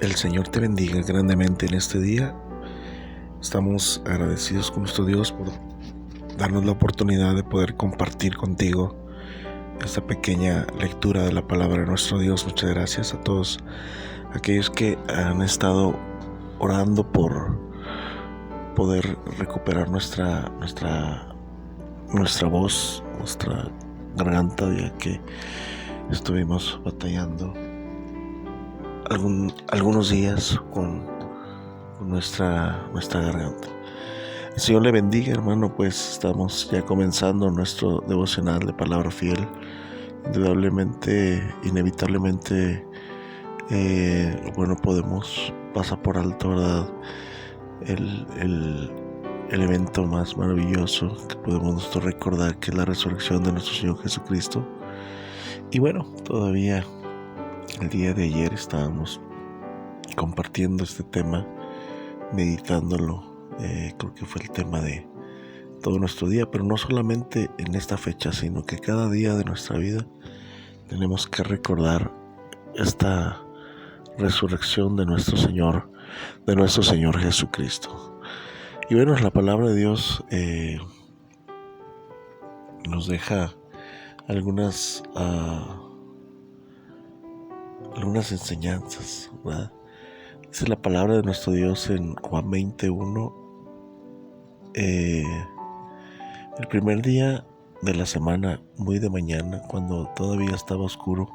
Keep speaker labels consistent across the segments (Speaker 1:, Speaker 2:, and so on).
Speaker 1: El Señor te bendiga grandemente en este día. Estamos agradecidos con nuestro Dios por darnos la oportunidad de poder compartir contigo esta pequeña lectura de la palabra de nuestro Dios. Muchas gracias a todos aquellos que han estado orando por poder recuperar nuestra voz, nuestra garganta, ya que estuvimos batallando algunos días con nuestra garganta. El Señor le bendiga, hermano. Pues estamos ya comenzando nuestro devocional de palabra fiel. Inevitablemente, podemos pasar por alto, ¿verdad? El evento más maravilloso que podemos nosotros recordar, que es la resurrección de nuestro Señor Jesucristo. Y todavía el día de ayer estábamos compartiendo este tema, meditándolo. Creo que fue el tema de todo nuestro día, pero no solamente en esta fecha, sino que cada día de nuestra vida tenemos que recordar esta resurrección de nuestro Señor Jesucristo. Y la palabra de Dios nos deja algunas enseñanzas, ¿verdad? Dice la palabra de nuestro Dios en Juan 21. El primer día de la semana, muy de mañana, cuando todavía estaba oscuro,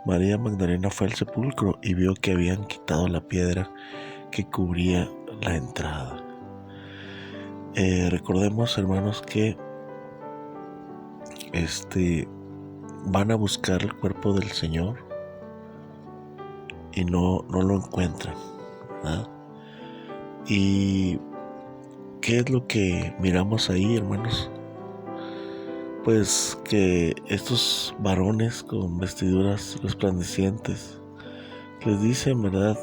Speaker 1: María Magdalena fue al sepulcro y vio que habían quitado la piedra que cubría la entrada. Recordemos, hermanos, que van a buscar el cuerpo del Señor y no lo encuentran, ¿verdad? ¿Y qué es lo que miramos ahí, hermanos? Pues que estos varones con vestiduras resplandecientes les dicen, ¿verdad?,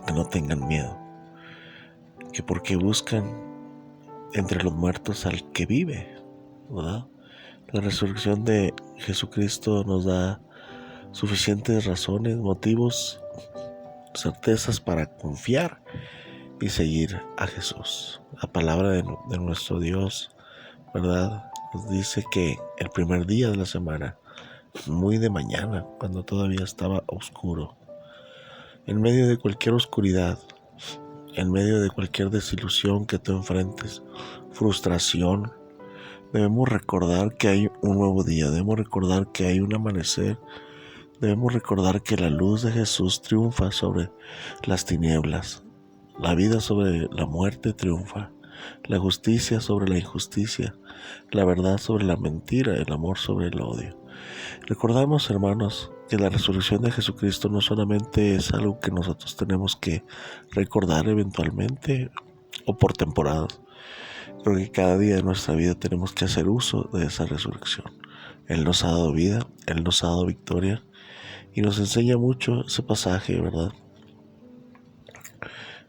Speaker 1: que no tengan miedo, que porque buscan entre los muertos al que vive, ¿verdad? La resurrección de Jesucristo nos da suficientes razones, motivos, certezas para confiar y seguir a Jesús. La palabra de nuestro Dios, ¿verdad?, nos dice que el primer día de la semana, muy de mañana, cuando todavía estaba oscuro, en medio de cualquier oscuridad, en medio de cualquier desilusión que tú enfrentes, frustración, debemos recordar que hay un nuevo día, debemos recordar que hay un amanecer, debemos recordar que la luz de Jesús triunfa sobre las tinieblas, la vida sobre la muerte triunfa, la justicia sobre la injusticia, la verdad sobre la mentira, el amor sobre el odio. Recordamos, hermanos, que la resurrección de Jesucristo no solamente es algo que nosotros tenemos que recordar eventualmente o por temporadas, pero que cada día de nuestra vida tenemos que hacer uso de esa resurrección. Él nos ha dado vida, Él nos ha dado victoria, y nos enseña mucho ese pasaje, ¿verdad?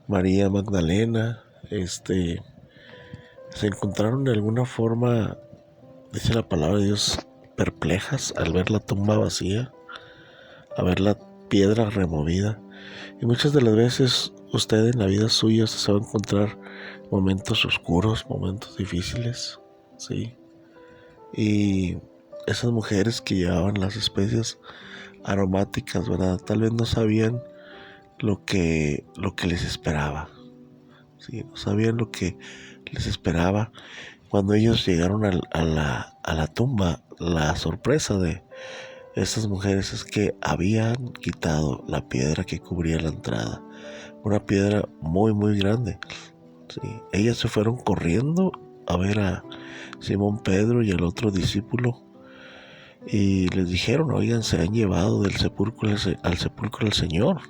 Speaker 1: María Magdalena, se encontraron de alguna forma, dice la palabra de Dios, perplejas al ver la tumba vacía, a ver la piedra removida. Y muchas de las veces usted en la vida suya se va a encontrar momentos oscuros, momentos difíciles, ¿sí? Y esas mujeres que llevaban las especias aromáticas, ¿verdad?, tal vez no sabían lo que les esperaba, ¿sí? No sabían lo que les esperaba. Cuando ellos llegaron a la tumba, la sorpresa de estas mujeres es que habían quitado la piedra que cubría la entrada, una piedra muy muy grande, ¿sí? Ellas se fueron corriendo a ver a Simón Pedro y al otro discípulo y les dijeron: oigan, se han llevado al sepulcro al Señor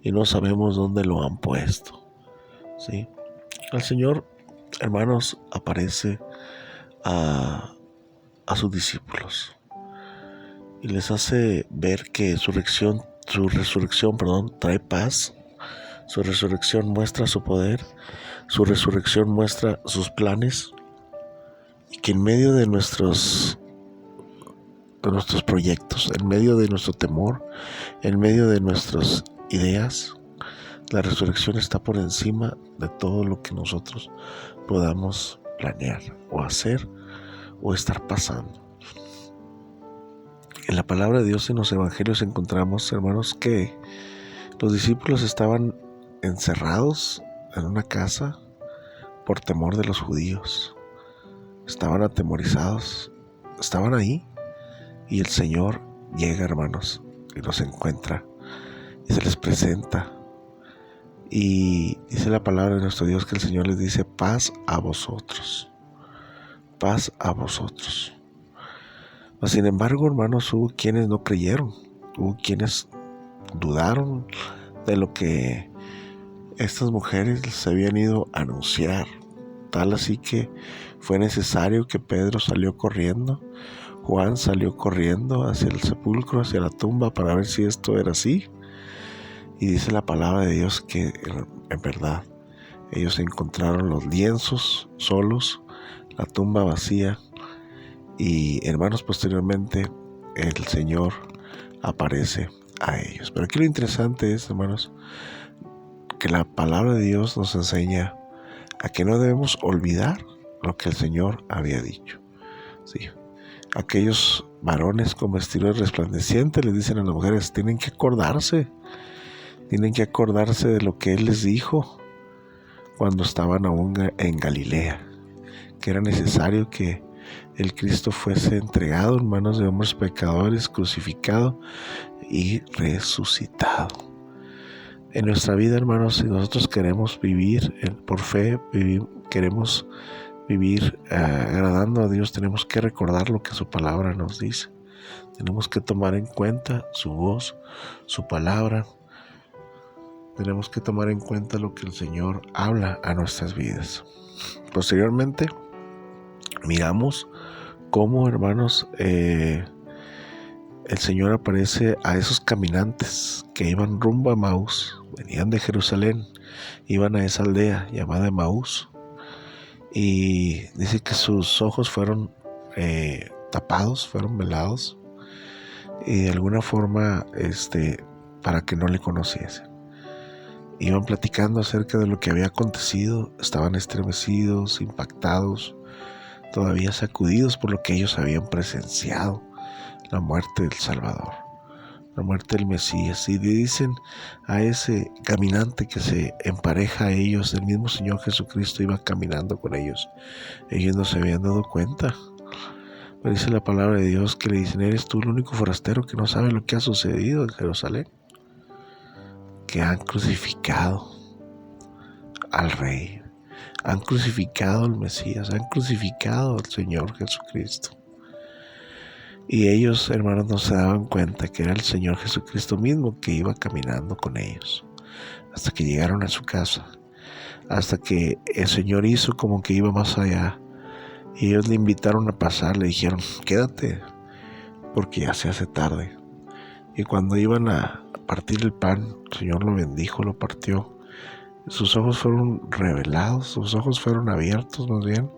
Speaker 1: y no sabemos dónde lo han puesto, ¿sí? El Señor, hermanos, aparece a sus discípulos y les hace ver que su resurrección trae paz. Su resurrección muestra su poder, su resurrección muestra sus planes, y que en medio de nuestros proyectos, en medio de nuestro temor, en medio de nuestras ideas, La resurrección está por encima de todo lo que nosotros podamos planear o hacer o estar pasando. En la palabra de Dios en los evangelios encontramos, hermanos, que los discípulos estaban encerrados en una casa por temor de los judíos. Estaban atemorizados, estaban ahí, y el Señor llega, hermanos, y los encuentra y se les presenta. Y dice la palabra de nuestro Dios que el Señor les dice: paz a vosotros, paz a vosotros. Mas, sin embargo, hermanos, hubo quienes no creyeron, hubo quienes dudaron de lo que estas mujeres les habían ido a anunciar. Tal así que fue necesario que Pedro salió corriendo, Juan salió corriendo hacia el sepulcro, hacia la tumba, para ver si esto era así. Y dice la palabra de Dios que en verdad ellos encontraron los lienzos solos, la tumba vacía. Y, hermanos, posteriormente el Señor aparece a ellos. Pero aquí lo interesante es, hermanos, que la palabra de Dios nos enseña a que no debemos olvidar lo que el Señor había dicho. Sí. Aquellos varones con vestidos resplandecientes les dicen a las mujeres: tienen que acordarse de lo que Él les dijo cuando estaban aún en Galilea, que era necesario que el Cristo fuese entregado en manos de hombres pecadores, crucificado y resucitado. En nuestra vida, hermanos, si nosotros queremos vivir por fe, queremos vivir agradando a Dios, tenemos que recordar lo que su palabra nos dice. Tenemos que tomar en cuenta su voz, su palabra. Tenemos que tomar en cuenta lo que el Señor habla a nuestras vidas. Posteriormente, miramos cómo, hermanos, el Señor aparece a esos caminantes que iban rumbo a Emaús, venían de Jerusalén, iban a esa aldea llamada Emaús, y dice que sus ojos fueron tapados, fueron velados, y de alguna forma para que no le conociesen. Iban platicando acerca de lo que había acontecido, estaban estremecidos, impactados, todavía sacudidos por lo que ellos habían presenciado, la muerte del Salvador, la muerte del Mesías. Y le dicen a ese caminante que se empareja a ellos, el mismo Señor Jesucristo iba caminando con ellos. Ellos no se habían dado cuenta. Pero dice la palabra de Dios que le dicen: ¿eres tú el único forastero que no sabe lo que ha sucedido en Jerusalén? Que han crucificado al Rey, han crucificado al Mesías, han crucificado al Señor Jesucristo. Y ellos, hermanos, no se daban cuenta que era el Señor Jesucristo mismo que iba caminando con ellos, hasta que llegaron a su casa, hasta que el Señor hizo como que iba más allá, y ellos le invitaron a pasar, le dijeron: quédate, porque ya se hace tarde. Y cuando iban a partir el pan, el Señor lo bendijo, lo partió. Sus ojos fueron revelados, sus ojos fueron abiertos más bien,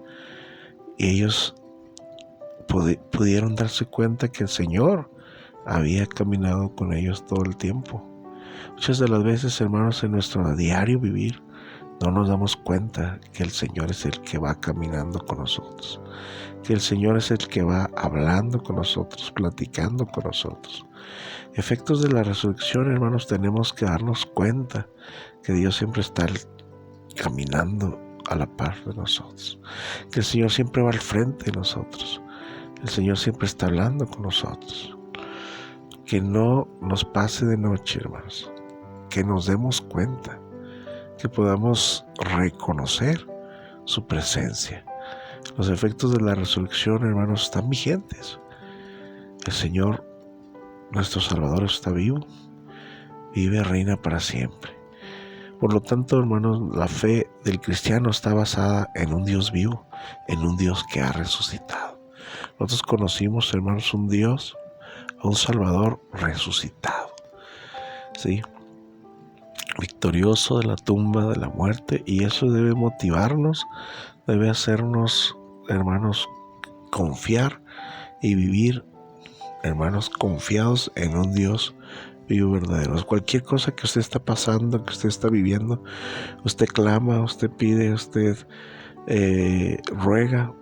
Speaker 1: y ellos pudieron darse cuenta que el Señor había caminado con ellos todo el tiempo. Muchas de las veces, hermanos, en nuestro diario vivir, no nos damos cuenta que el Señor es el que va caminando con nosotros, que el Señor es el que va hablando con nosotros, platicando con nosotros. Efectos de la resurrección, hermanos, tenemos que darnos cuenta que Dios siempre está caminando a la par de nosotros, que el Señor siempre va al frente de nosotros, el Señor siempre está hablando con nosotros. Que no nos pase de noche, hermanos, que nos demos cuenta, que podamos reconocer su presencia. Los efectos de la resurrección, hermanos, están vigentes. El Señor, nuestro Salvador, está vivo, vive y reina para siempre. Por lo tanto, hermanos, la fe del cristiano está basada en un Dios vivo, en un Dios que ha resucitado. Nosotros conocimos, hermanos, un Dios, a un Salvador resucitado, ¿sí? Victorioso de la tumba, de la muerte, y eso debe motivarnos, debe hacernos, hermanos, confiar y vivir, hermanos, confiados en un Dios vivo y verdadero. Cualquier cosa que usted está pasando, que usted está viviendo, usted clama, usted pide, usted ruega,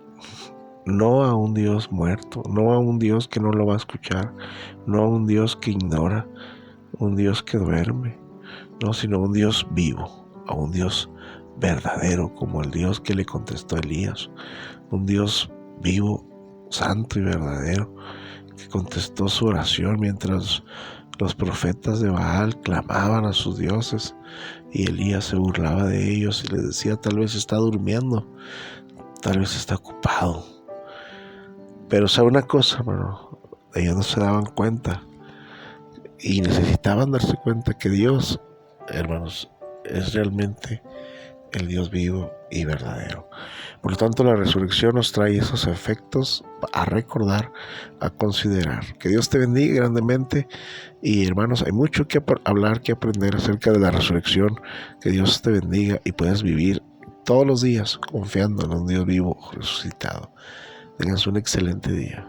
Speaker 1: no a un Dios muerto, no a un Dios que no lo va a escuchar, no a un Dios que ignora, un Dios que duerme, no, sino a un Dios vivo, a un Dios verdadero, como el Dios que le contestó a Elías, un Dios vivo, santo y verdadero, que contestó su oración mientras los profetas de Baal clamaban a sus dioses y Elías se burlaba de ellos y les decía: tal vez está durmiendo, tal vez está ocupado. Pero sabe una cosa, hermano, ellos no se daban cuenta y necesitaban darse cuenta que Dios, hermanos, es realmente el Dios vivo y verdadero. Por lo tanto, la resurrección nos trae esos efectos a recordar, a considerar. Que Dios te bendiga grandemente. Y hermanos, hay mucho que hablar, que aprender acerca de la resurrección. Que Dios te bendiga y puedas vivir todos los días confiando en un Dios vivo resucitado. Tengas un excelente día.